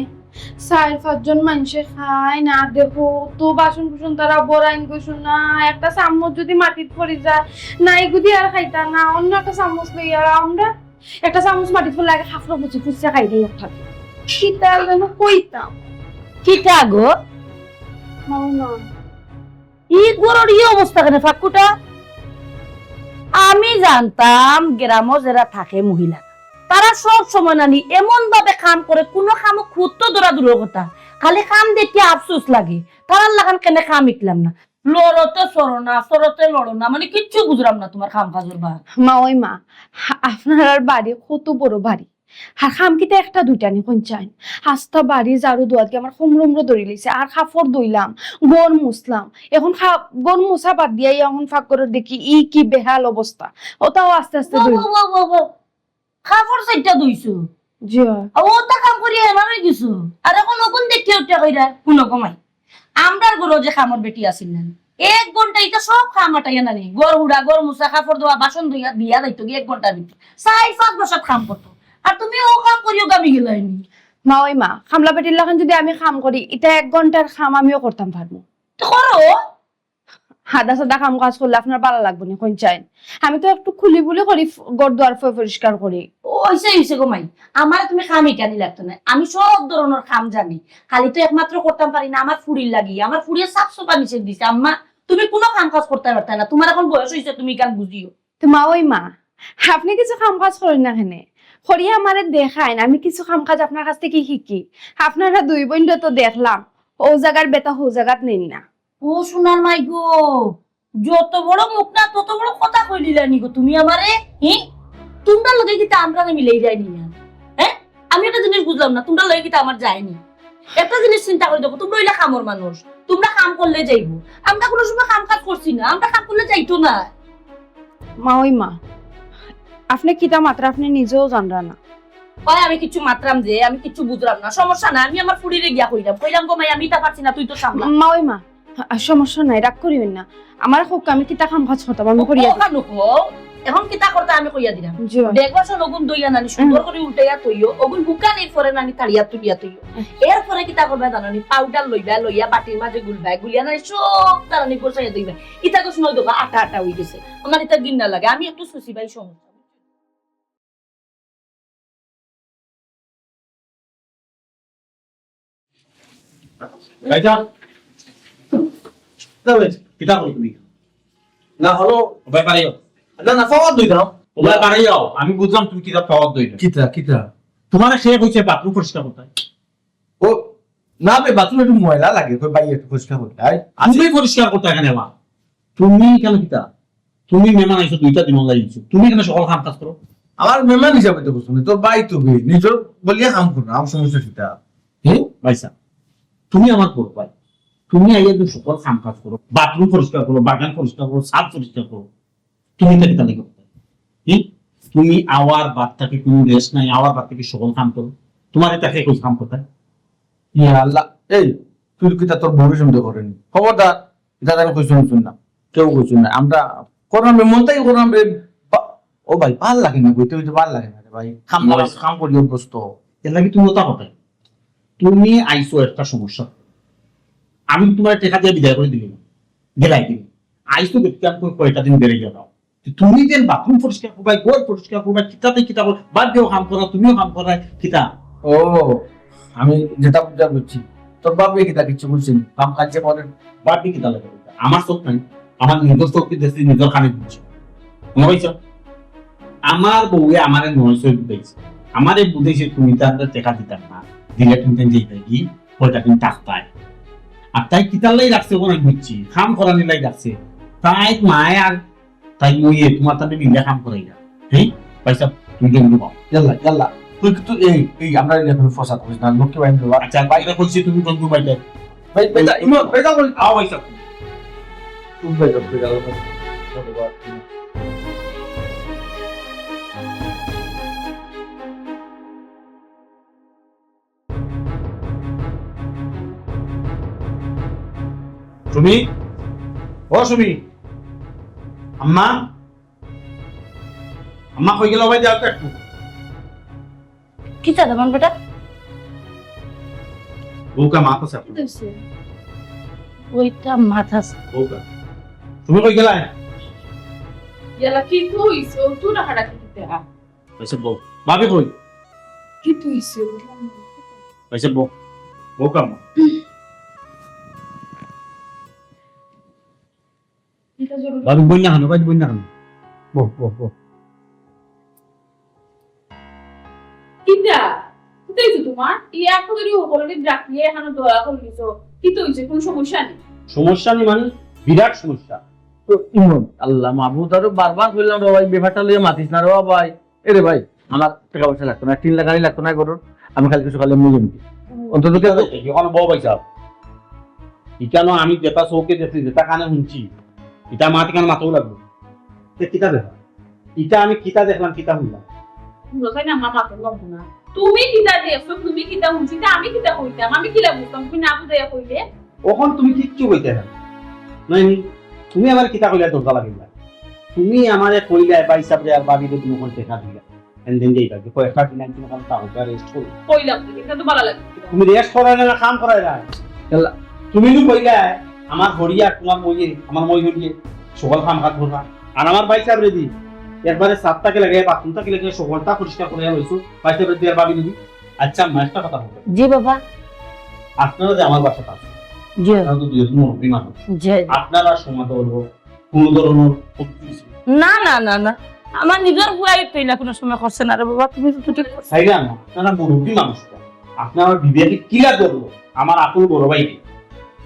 4-5 জন মানুষে খায় না, দেখো তো বাসন কুসন তারা বড়াইন কইছো না, একটা চামচ যদি মাটিত পড়ে যায় নাই গুদি আর খাইতা না, অন্য একটা চামচ লই আর আমরা একটা চামচ মাটিত পড়লে আগে হাফলো বুঝি ফুসে খাই দেই থাকে কিতা যেন কইতাম
কিতা গো
মাউনা
ই গরর ই অবস্থা কেন ফাকুটা? আমি জানতাম গ্রামে যারা থাকে মহিলা তারা সব সময় নানি এমন ভাবে কাম করে কোনো কাম খুদ তো দৌড়া দূরের কথা, খালি কাম দেখে আফসোস লাগে তারা লাগান কেন কাম ইকলাম না, লড়তে সরো না সরতে লড়ো না, মানে কিচ্ছু বুঝলাম না তোমার কাম কাজের বা।
মা ওই মা আপনার বাড়ি কত বড় বাড়ি আর খাম কিতা একটা দুইটা নি কোন চাই হাস্তা বাড়ি ঝাড়ু দোয়াত আমার হোমরুমরো ধরে লইছে আর কাপড় ধুইলাম গন মুছলাম, এখন গন মুছা বাদ দিয়ে এখন ফাঁক করে দেখি ই কি বেহাল অবস্থা, ওটাও আস্তে আস্তে ধুই
কাপড় চাইটা ধুইছো
জি হয়।
ও তা কাম করি এমন হয়ে গেছো আর এখন ওগুন দেখতে উঠতে কইরা কোনো কমাই আমরার গরো যে খামর বেটি আসিল না 1 ঘন্টা এটা সব খামাটাইয়া নানি গর হুড়া গর মুসা কাপড় ধোয়া বাসন ধুইয়া বিয়া দাইতো 1 ঘন্টার ভিতরে 4-5 বছর কাম করতো আর তুমি ও কাম করিও গামি গেলাইনি
মা ওই মা খামলা বেটির লাগান যদি আমি খাম করি এটা 1 ঘন্টার খাম আমিও করতাম পারবো।
তো করো
হাদা সাদা কাম কাজ করলে আপনার ভালো লাগবে না কোন চাইন আমি তো একটু খুলি বুলি করি ঘর দুয়ার পরিষ্কার করি।
ওইসে গোমাই আমার তুমি খামই কেন লাগতো না আমি সব ধরনের খাম জানি খালি তো একমাত্র করতাম পারি না আমার ফুড়ির লাগি আমার ফুড়ির সাফ সোপা নিষেধ দিছে আম্মা তুমি কোনো কাম কাজ করতে পারতে না তোমার এখন বয়স হয়েছে তুমি কান বুঝিও
তো মা ওই মা আপনি কিছু কাম কাজ করেন না কেনে করিয়া আমারে দেখায় না আমি কিছু কাম কাজ আপনার কাছ থেকে শিখি আপনারা দুই বোন তো দেখলাম ও জায়গার বেতা হো জায়গাত নেন না।
ও সোনার মাই গো যত বড় মুখ না তত বড় কথা কইলিলানি গো তুমি আমারে তোমরা লগে কি তা আমরা মিলেই যায়নি না হ্যাঁ আমি একটা জিনিস বুঝলাম না তোমরা লগে কি তা আমার যায়নি একটা জিনিস চিন্তা করে দেখো তোমরা হইলা খামর মানুষ তোমরা কাম করলে যাইবো আমরা কোনো সময় কাম কাজ করছি না আমরা কাম করলে যাইতো না
মা ওই মা আপনি কিতা মাত্রা আপনি নিজেও জানরা না
কয় আমি কিছু মাত্রাম যে আমি কিছু বুঝলাম না সমস্যা না আমি আমার ফুড়িরে গিয়া কইলাম গো মাই আমি তা পারছি না তুই তো সামলা
মা ওই মা সমস্যা নাই রাগ করিবেন না আমার হোক আমি কিতা কাম কাজ করতাম আমি করিয়া
এখন কিতা করতে আমি কইয়া দিলাম
জি
দেখবা সব ওগুন দইয়া নানি সুন্দর করে উল্টাইয়া তৈও ওগুন বুকান এরপরে নানি তাড়িয়া তুলিয়া তৈও এরপরে কিতা করবে জানানি পাউডার লইয়া বাটির মাঝে গুলিয়া নানি সব তারানি গোছাইয়া দইবা ইতা গোছ নই দোকা আটা আটা হই গেছে আমার ইতা গিন্না লাগে আমি একটু সুসি ভাই সমস্যা
ভাইজা তবে কিতা করো তুমি
না হলো
ওবাই পারিও
না না ফওয়াদ দুই দাও
ওবাই পারিও আমি বুঝলাম তুমি কিতা পাওয়ার দইল
কিতা
তোমার সে কইছে বাথরুম পরিষ্কার করতে
ও না বে বাথরুমে একটু ময়লা লাগে কই ভাই একটু পরিষ্কার করতে আই
তুমি পরিষ্কার করতে এখানে এলা তুমি কেন কিতা তুমি মেহমান আইছো 2টা দিন লাগাইছো তুমি কেন সকল কাম কাজ করো
আমার মেহমান হিসাবে তো বুঝছো তোর ভাই তো বে নিজের বলিয়া কাম করো আমার সমস্যা সেটা
হ্যাঁ ভাইসা তুমি আমার করো ভাই তুমি আইয়া তুমি সকল কাম কাজ করো বাথরুম পরিষ্কার করো বাগান পরিষ্কার করো ছাদ পরিষ্কার করো তুমি তো কিতা লাগে হ্যাঁ তুমি আওয়ার বাদ থেকে কোনো রেস্ট নাই আওয়ার বাদ থেকে সকল কাম করো তোমার এটা কে কাম করতে
ইয়া আল্লাহ এই তুই কিতা তোর ভবিষ্যৎ করেনি খবরদার এটা আমি কইছো শুন না কেউ কইছো না আমরা কোরআন মনটাই কোরআন ও ভাই ভাল লাগে না কইতে হইতে ভাল লাগে না রে ভাই কাম করি অভ্যস্ত
এর লাগে তুমি ওটা কথা তুমি আইসো একটা সমস্যা আমি তোমার টাকা দিয়ে বিদায় করে দিলাম গেলাই দিন আইসো দেখতে আমি কয়টা দিন বেড়ে গেল তুমি যে বাথরুম পরিষ্কার করবাই ঘর পরিষ্কার করবাই কিতাতে কিতা বাদ দিও কাম করা তুমিও কাম করা কিতা
ও আমি যেটা বুঝা বুঝছি তোর বাবু কিতা কিছু বুঝছেন কাম কাজে করেন
বাদ দিয়ে কিতা লাগে আমার চোখ নাই আমার নিজের চোখ দেখছি নিজের কানে বুঝছি মনে পাইছো আমার বউয়ে আমার 900 বুঝাইছে আমারে বুঝাইছে তুমি তার টাকা দিতাম না দিলে তুমি যেতে কি কয়টা দিন টাকতায় আর তাই কিতালাই রাখছে ওখানে বুঝছি খাম করানি লাই রাখছে তাই মায় আর তাই মইয়ে তোমার তাদের মিলে কাম করাই না হ্যাঁ পয়সা তুমি জমি পাও
ইয়াল্লা ইয়াল্লা তুই কিন্তু এই আমরা এখন ফসাদ করিস না লোককে বাইন দেবা
আচ্ছা বাইরে কইছি তুমি জমি পাইতে
ভাই বেটা ইমো বেটা বল
আও পয়সা
তুই বেটা বেটা
সুমি ও সুমি আম্মা আম্মা কই গেল ভাই যাও তো একটু
কি চাও আমার বেটা
বউকা মা কোসা
ওইটা মাথা
বউকা তুমি কই গেলা
ইয়ালা কি কইছ ও তুই না হাড়া কিতে
পয়সা বউ ভাবি কই
কি তুইছ
পয়সা বউ বউকা মা
এটা জরুরি
ভাবি বই না হানো ভাই বই না হানো বউ বউ বউ
কিটা কিতে তোমার এই এক করে ওপরে রাখিয়ে এখানে দোয়া করলিছো কি তো হইছে কোন সমস্যা নেই
সমস্যা নেই মানে বিরাট সমস্যা
তো ইমন আল্লাহ মাহবুব আরো বারবার বললাম রে ভাই বেফাটা লইয়া মাতিস না রে ভাই এরে ভাই আমার টাকা পয়সা লাগতো না 3 লাখ গাড়ি লাগতো না গরুর আমি খালি কিছু খালি মুজুম অন্তত
এখন বউ পয়সা ইকানো আমি যেটা চৌকে দেখছি যেটা কানে শুনছি ইটা মাটি কানে মাথাও লাগবে কিতা দেখা ইটা আমি কিতা দেখলাম কিতা শুনলাম
বুঝাই না মামা তো লম্ব না তুমি কিতা দেখছো তুমি কিতা শুনছি আমি কিতা কইতাম আমি কিলা বুঝতাম তুমি না বুঝাইয়া কইলে
এখন তুমি কিচ্ছু কইতে না নাই তুমি আমার কিতা কইলা দরকার লাগিলা তুমি আমারে কইলা বাই সাবরে আর বাবিরে তুমি কোন টাকা দিলা এন্ড যাইবা যে কয়েকটা দিন তুমি কাম তাও রেস্ট করো
কইলাম এটা তো ভালো লাগে
তুমি রেস্ট করাই না কাম করাই না তুমি তো কইলা আমার হরিয়া তোমার মই হরিয়ে সকাল কাম কাজ করবা আর আমার বাই সাবরে দি একবারে 7টাকে লাগে 5টাকে লাগে সকালটা পরিষ্কার করে লইছো বাই সাবরে দি আর বাবি দিবি আচ্ছা মাস্টার কথা বলতে
জি বাবা
আপনারা যে আমার বাসাটা আছে
জি
আপনারা তো দুজন মুরব্বী মানুষ
জি
আপনারা সমাজ হলো কোন ধরনের প্রতিশ্রুতি
না না না না আমার নিজের বুয়াই তৈলা কোনো সময় করছে না রে বাবা তুমি তো ঠিক করছো
তাই না আপনারা মুরব্বী মানুষ আপনারা বিবেকে কিলা করলো আমার আপন বড় ভাই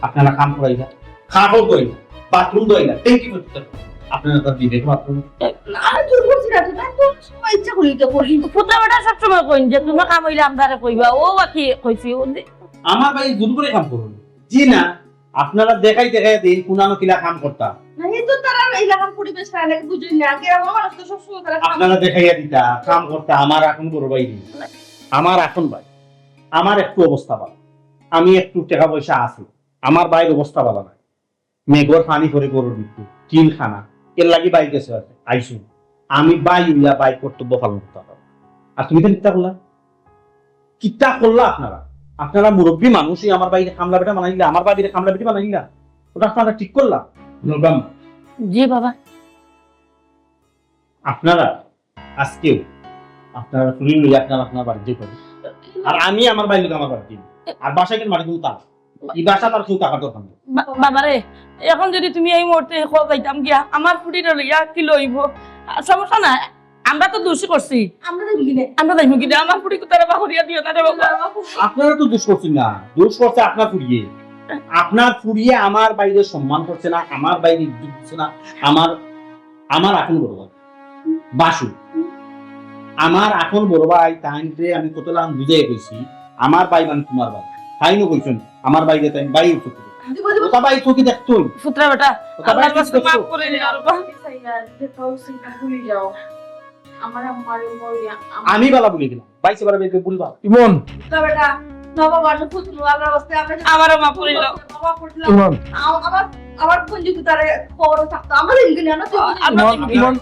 আপনারা কাম করাইলা খাবো কইলা বাথরুম দইলা ট্যাঙ্কি করতে আপনারা তার বিবেক মাত্র
আর জোর করছি না তো তাই তো সময় ইচ্ছা করি তো করি
ফুটা বেটা সবসময় কইন যে তুমি কাম হইলে আমদারে কইবা ও বাকি কইছি ও
আমার ভাই জোর করে কাম করুন জি না আপনারা দেখাই দেন কোনানো কিলা কাম করতা
না এই তো তারা এলাকার পরিবেশ লাগে বুঝুই না গ্রামের মানুষ তো সবসময় তারা কাম
আপনারা দেখাইয়া দিতা কাম করতে আমার এখন বড় ভাই নেই। আমার এখন ভাই আমার একটু অবস্থা ভালো আমি একটু টাকা পয়সা আছে আমার ভাইয়ের অবস্থা ভালো নাই মেঘর পানি করে গরুর মৃত্যু তিন খানা এর লাগি বাইক গেছে আইসু আমি বাই উইলা বাইক কর্তব্য পালন করতে পারবো আর তুমি তো কিতা করলা আপনারা আপনারা মুরব্বী মানুষই আমার বাইরে কামলা বেটা বানাইলা আমার বাড়িতে কামলা বেটি বানাইলা ওটা আপনারা ঠিক করলা নরগাম
জি বাবা
আপনারা আজকেও আপনারা ফুলি লই আপনারা আপনার বাড়িতে করেন আর আমি আমার বাইরে আমার বাড়িতে আর বাসায় কেন মাটি দিতাম এই বাসা তার কেউ টাকা দরকার নেই
বাবারে এখন যদি তুমি এই মুহূর্তে খোয়া যাইতাম গিয়া আমার ফুটিটা লইয়া কি লইব সমস্যা না আমরা তো দোষী করছি
আমরা দেখি কিনে
আমরা যাইব কিন্তু আমার ফুটি কোথায় বাহরিয়া দিও না রে বাবা
আপনারা তো দোষ করছেন না দোষ করছে আপনার ফুরিয়ে আপনার ফুরিয়ে আমার বাইরে সম্মান করছে না আমার বাইরে ইজ্জত দিচ্ছে না আমার এখন বড় ভাই বাসু আমার এখন বড় ভাই তাইনরে আমি কতলাম বুঝাই কইছি আমার ভাই মানে তোমার ভাই তাইনও কইছেন আমার বাইরে তাই বাই উঠতে ওটা বাই তো কি দেখতো
ফুটরা বেটা
ওটা বাই
আল্লাহর কাছে মাফ করে দিও রে বাবা
আমার আমারে মরিয়া
আমি বালা বলে দিলাম বাইসে বারা বেকে বলবা
ইমন
তো বেটা নবা বাসা পুত্র আল্লাহর রাস্তায় আমরা
আমারও মাফ করে দাও
বাবা পড়লাম
ইমন
আমার পঞ্জীকে তারে খবর থাকতো আমরা দেখি কিনে না তো
ইমন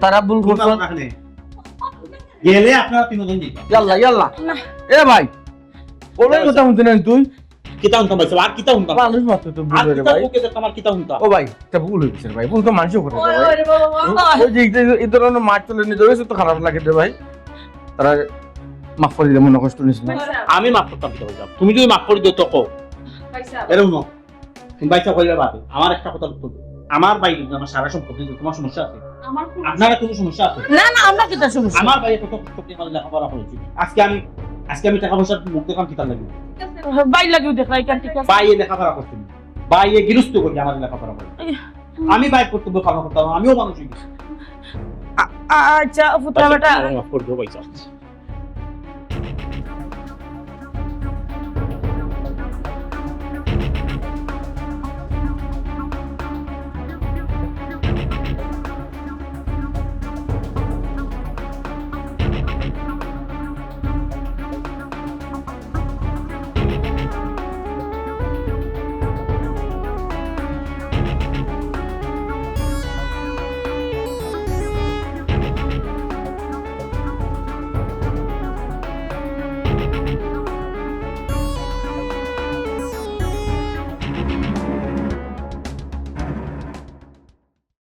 তারা ভুল করছো
গেলে আপনারা তিনজন দিবেন
ইয়াল্লা ইয়াল্লা এ ভাই ওলাই কথা শুনতে না তুই
কিতা হুনতাম ভাই আর কিতা হুনতাম
মানুষ মাত্র তো
আর
ভুল রে
কিতা
ভাই
ওকে আমার কিতা হুনতাম
ও ভাই এটা ভুল হয়েছে ভাই ভুল তো মানুষও করে
ওই
রে ভাই
ওই রে বাবা
ওই যে এই ধরনের মাঠ চলে নিয়ে যাবে তো খারাপ লাগে রে ভাই তারা মাফ করে দিলে মনে কষ্ট নিস না
আমি মাফ করতাম কিতা বলতাম তুমি যদি মাফ করে দিও তো কও
পয়সা
এরকম না তুমি বাইচা কইলে বাদে আমার একটা কথা উত্তর দাও। আমার বাইরে আমার সারা সম্পত্তি তোমার সমস্যা আছে
আমার
আপনারা কোনো সমস্যা আছে
না না আমরা কি তা সমস্যা
আমার বাইরে কত কষ্ট করে আমার লেখাপড়া করেছি আজকে আমি টাকা পয়সা মুখ দেখাম কিতা লাগবে
বাই লাগিও দেখাই কান ঠিক আছে
বাইরে লেখাপড়া করছি বাইরে গৃহস্থ করি আমার লেখাপড়া করে আমি বাইক কর্তব্য পালন করতাম আমিও মানুষই
আচ্ছা ফুটরা বেটা
মাফ করে দিও বাইচা